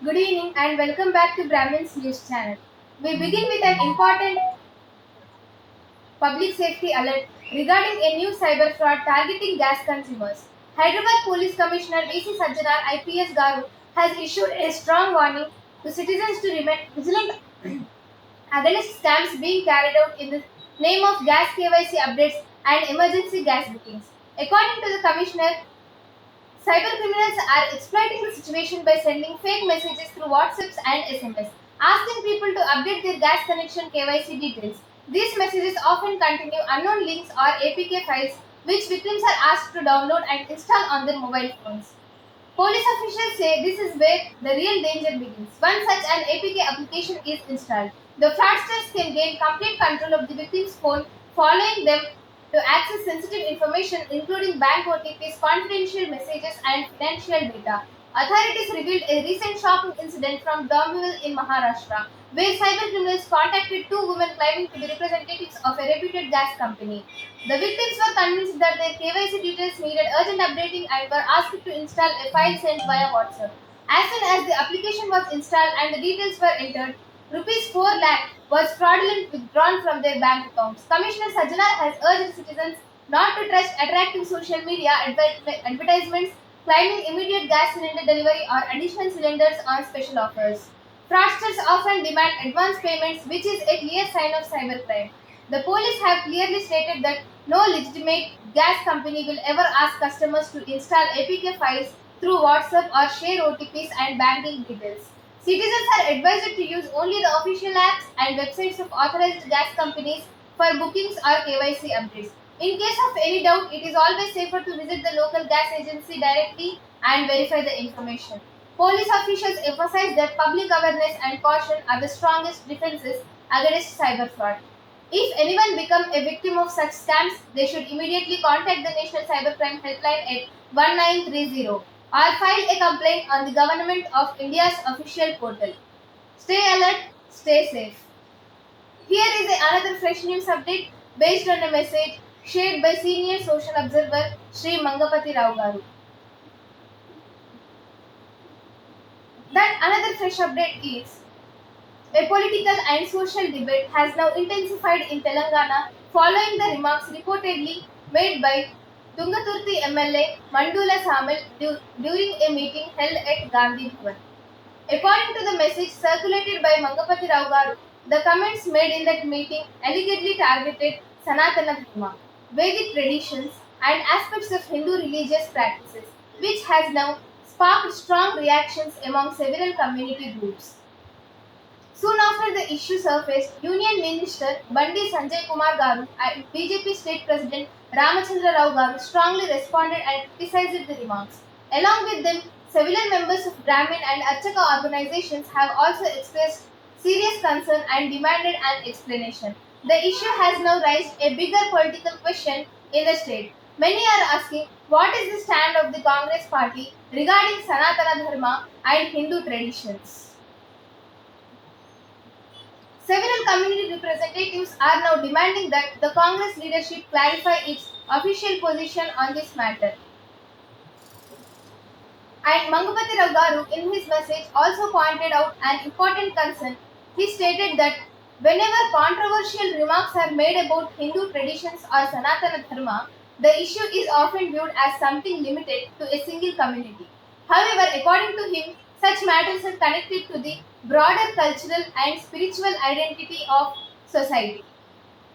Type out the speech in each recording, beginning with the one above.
Good evening and welcome back to Brahmin's News Channel. We begin with an important public safety alert regarding a new cyber fraud targeting gas consumers. Hyderabad Police Commissioner VC Sajjanar IPS Garu has issued a strong warning to citizens to remain vigilant against scams being carried out in the name of gas KYC updates and emergency gas bookings. According to the Commissioner, cybercriminals are exploiting the situation by sending fake messages through WhatsApps and SMS, asking people to update their gas connection KYC details. These messages often contain unknown links or APK files which victims are asked to download and install on their mobile phones. Police officials say this is where the real danger begins. Once such an APK application is installed, the fraudsters can gain complete control of the victim's phone, following them to access sensitive information including bank OTPs, confidential messages, and financial data. Authorities revealed a recent shocking incident from Dombivli in Maharashtra, where cybercriminals contacted two women claiming to be representatives of a reputed gas company. The victims were convinced that their KYC details needed urgent updating and were asked to install a file sent via WhatsApp. As soon as the application was installed and the details were entered, rupees 4 lakh was fraudulently withdrawn from their bank accounts. Commissioner Sajjanar has urged citizens not to trust attractive social media advertisements claiming immediate gas cylinder delivery or additional cylinders on special offers. Fraudsters often demand advance payments, which is a clear sign of cybercrime. The police have clearly stated that no legitimate gas company will ever ask customers to install APK files through WhatsApp or share OTPs and banking details. Citizens are advised to use only the official apps and websites of authorized gas companies for bookings or KYC updates. In case of any doubt, it is always safer to visit the local gas agency directly and verify the information. Police officials emphasize that public awareness and caution are the strongest defenses against cyber fraud. If anyone becomes a victim of such scams, they should immediately contact the National Cybercrime Helpline at 1930 or file a complaint on the Government of India's official portal. Stay alert, stay safe. Here is another fresh news update based on a message shared by senior social observer Sri Mangapati Rao Garu. That another fresh update is a political and social debate has now intensified in Telangana following the remarks reportedly made by Tungaturti MLA Mandula Samal during a meeting held at Gandhi Bhavan. According to the message circulated by Mangapati Rao Garu, the comments made in that meeting allegedly targeted Sanatana Dharma, Vedic traditions, and aspects of Hindu religious practices, which has now sparked strong reactions among several community groups. Soon after the issue surfaced, Union Minister Bandi Sanjay Kumar Garu and BJP State President Ramachandra Rao Garu strongly responded and criticized the remarks. Along with them, several members of Brahmin and Archaka organizations have also expressed serious concern and demanded an explanation. The issue has now raised a bigger political question in the state. Many are asking what is the stand of the Congress party regarding Sanatana Dharma and Hindu traditions. Several community representatives are now demanding that the Congress leadership clarify its official position on this matter. And Mangapati Rao Garu, in his message, also pointed out an important concern. He stated that whenever controversial remarks are made about Hindu traditions or Sanatana Dharma, the issue is often viewed as something limited to a single community. However, according to him, such matters are connected to the broader cultural and spiritual identity of society.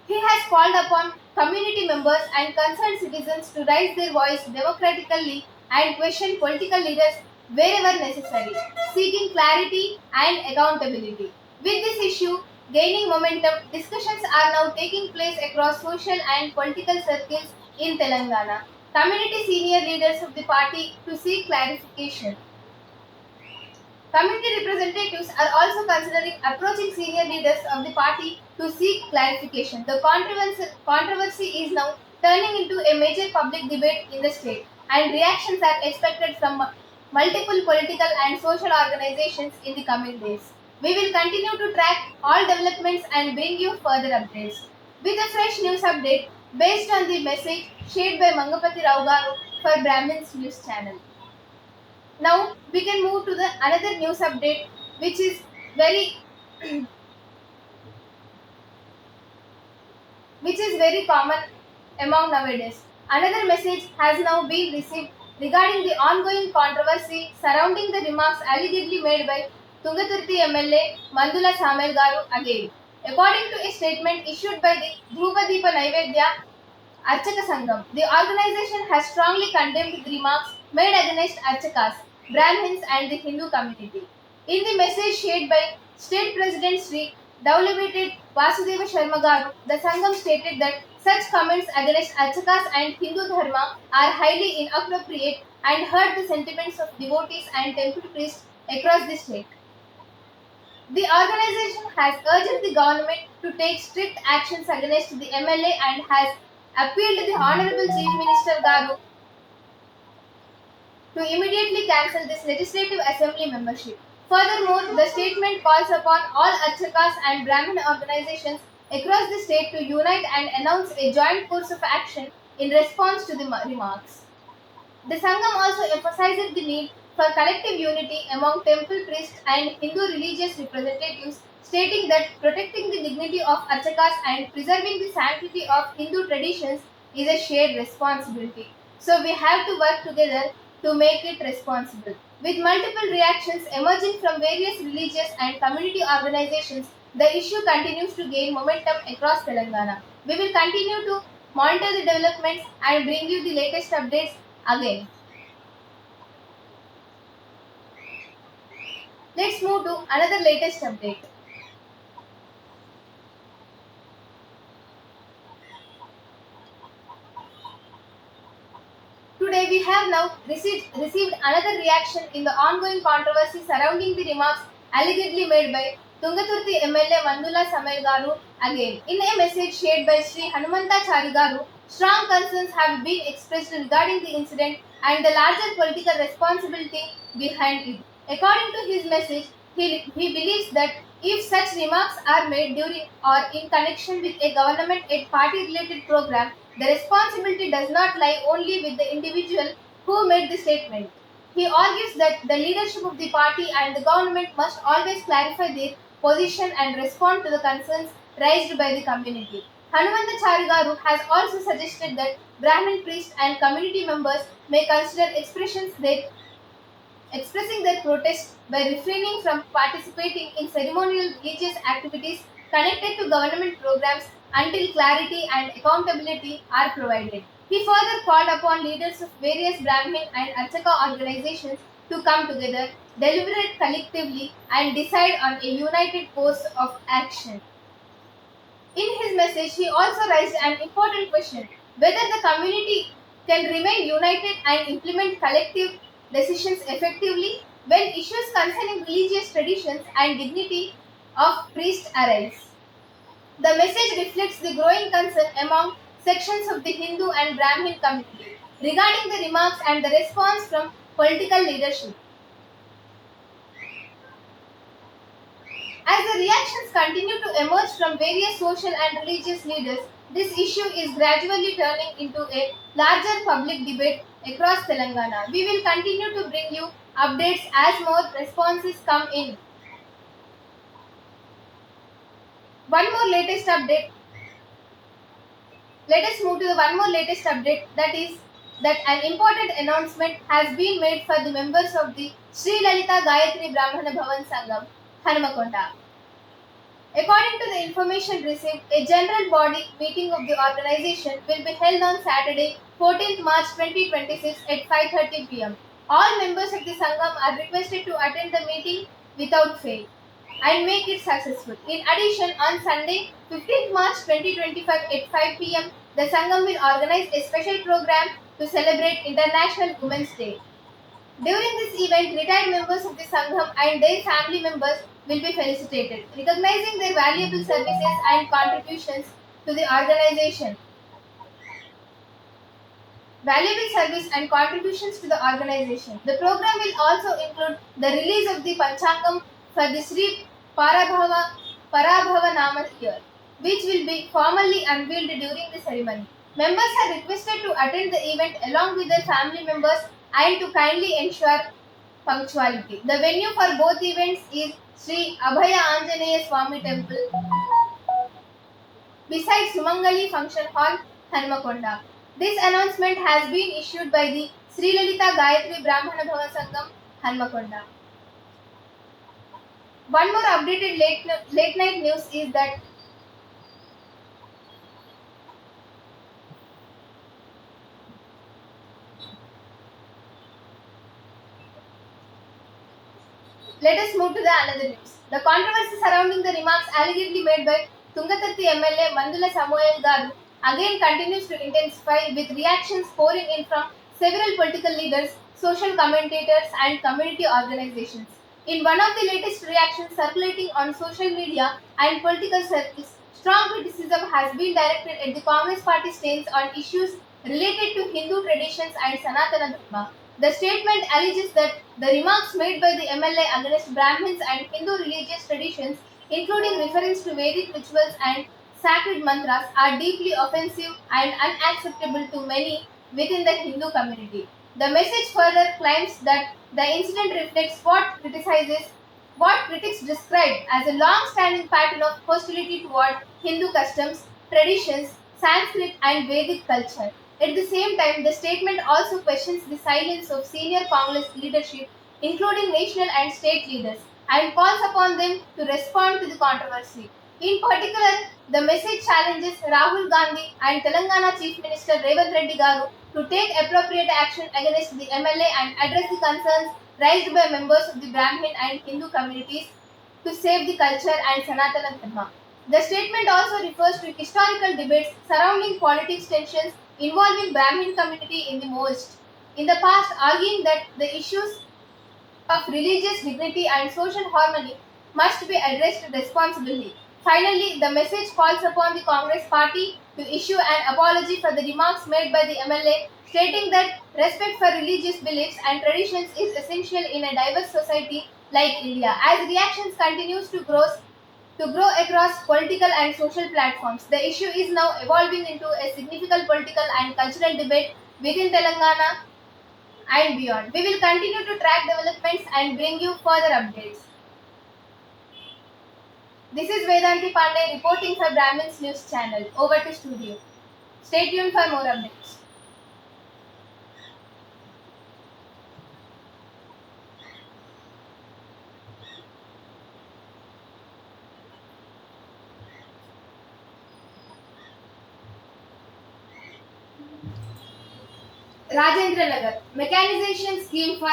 He has called upon community members and concerned citizens to raise their voice democratically and question political leaders wherever necessary, seeking clarity and accountability. With this issue gaining momentum, discussions are now taking place across social and political circles in Telangana. Community senior leaders of the party to seek clarification. Community representatives are also considering approaching senior leaders of the party to seek clarification. The controversy is now turning into a major public debate in the state, and reactions are expected from multiple political and social organizations in the coming days. We will continue to track all developments and bring you further updates. With a fresh news update based on the message shared by Mangapati Rao Garu for Brahmin's News channel. Now we can move to the another news update, which is very which is very common among nowadays. Another message has now been received regarding the ongoing controversy surrounding the remarks allegedly made by Tungaturti MLA Mandula Samel Garu again. According to a statement issued by the Dhruvadeepa Naivedya Archaka Sangam, the organization has strongly condemned the remarks made against Archakas, Brahmins and the Hindu community. In the message shared by State President Sri Daulabated Vasudeva Sharma Garu, the Sangam stated that such comments against Archakas and Hindu Dharma are highly inappropriate and hurt the sentiments of devotees and temple priests across the state. The organization has urged the government to take strict actions against the MLA and has appealed the Honorable Chief Minister Garu to immediately cancel this legislative assembly membership. Furthermore, the statement calls upon all Archakas and Brahmin organizations across the state to unite and announce a joint course of action in response to the remarks. The Sangam also emphasizes the need for collective unity among temple priests and Hindu religious representatives, stating that protecting the dignity of Archakas and preserving the sanctity of Hindu traditions is a shared responsibility. So we have to work together to make it responsible. With multiple reactions emerging from various religious and community organizations, the issue continues to gain momentum across Telangana. We will continue to monitor the developments and bring you the latest updates again. Let's move to another latest update. Today we have now received another reaction in the ongoing controversy surrounding the remarks allegedly made by Tungaturti MLA Mandula Samel Garu again. In a message shared by Sri Hanumantachari Garu, strong concerns have been expressed regarding the incident and the larger political responsibility behind it. According to his message, he believes that if such remarks are made during or in connection with a government and party related program, the responsibility does not lie only with the individual who made the statement. He argues that the leadership of the party and the government must always clarify their position and respond to the concerns raised by the community. Hanumantachari Garu has also suggested that Brahmin priests and community members may consider expressing their protest by refraining from participating in ceremonial religious activities connected to government programs until clarity and accountability are provided. He further called upon leaders of various Brahmin and Archaka organizations to come together, deliberate collectively, and decide on a united course of action. In his message, he also raised an important question whether the community can remain united and implement collective decisions effectively when issues concerning religious traditions and dignity of priests arise. The message reflects the growing concern among sections of the Hindu and Brahmin community regarding the remarks and the response from political leadership. As the reactions continue to emerge from various social and religious leaders, this issue is gradually turning into a larger public debate across Telangana. We will continue to bring you updates as more responses come in. One more latest update. Let us move to the one more latest update, that is that an important announcement has been made for the members of the Sri Lalita Gayatri Brahmana Bhavan Sangam, Hanamakonda. According to the information received, a general body meeting of the organization will be held on Saturday, 14th March 2026 at 5:30 p.m. All members of the Sangam are requested to attend the meeting without fail and make it successful. In addition, on Sunday, 15th March 2025 at 5 p.m., the Sangam will organize a special program to celebrate International Women's Day. During this event, retired members of the Sangham and their family members will be felicitated, recognizing their valuable services and contributions to the organization. Valuable service and contributions to the organization. The program will also include the release of the Panchangam for the Sri Parabhava Nama year, which will be formally unveiled during the ceremony. Members are requested to attend the event along with their family members and to kindly ensure punctuality. The venue for both events is Sri Abhaya Anjaneya Swami Temple beside Sumangali Function Hall, Hanmakonda. This announcement has been issued by the Sri Lalita Gayatri Brahmana Bhava Sangam, Hanmakonda. One more updated late night news is that let us move to the another news. The controversy surrounding the remarks allegedly made by Tungatatti MLA Mandula Samuel Garu again continues to intensify with reactions pouring in from several political leaders, social commentators and community organizations. In one of the latest reactions circulating on social media and political circles, strong criticism has been directed at the Congress party stance on issues related to Hindu traditions and Sanatana Dharma. The statement alleges that the remarks made by the MLA against Brahmins and Hindu religious traditions, including reference to Vedic rituals and sacred mantras, are deeply offensive and unacceptable to many within the Hindu community. The message further claims that the incident reflects what critics describe as a long-standing pattern of hostility toward Hindu customs, traditions, Sanskrit and Vedic culture. At the same time, the statement also questions the silence of senior Congress leadership, including national and state leaders, and calls upon them to respond to the controversy. In particular, the message challenges Rahul Gandhi and Telangana Chief Minister Revanth Reddy Garu to take appropriate action against the MLA and address the concerns raised by members of the Brahmin and Hindu communities to save the culture and Sanatana Dharma. The statement also refers to historical debates surrounding politics tensions involving Brahmin community in the past, arguing that the issues of religious dignity and social harmony must be addressed responsibly. Finally, the message calls upon the Congress party to issue an apology for the remarks made by the MLA, stating that respect for religious beliefs and traditions is essential in a diverse society like India. As reactions continues to grow across political and social platforms, the issue is now evolving into a significant political and cultural debate within Telangana and beyond. We will continue to track developments and bring you further updates. This is Vedanti Pandey reporting for Brahmins News Channel. Over to studio. Stay tuned for more updates. Rajendra Nagar Mechanization Scheme for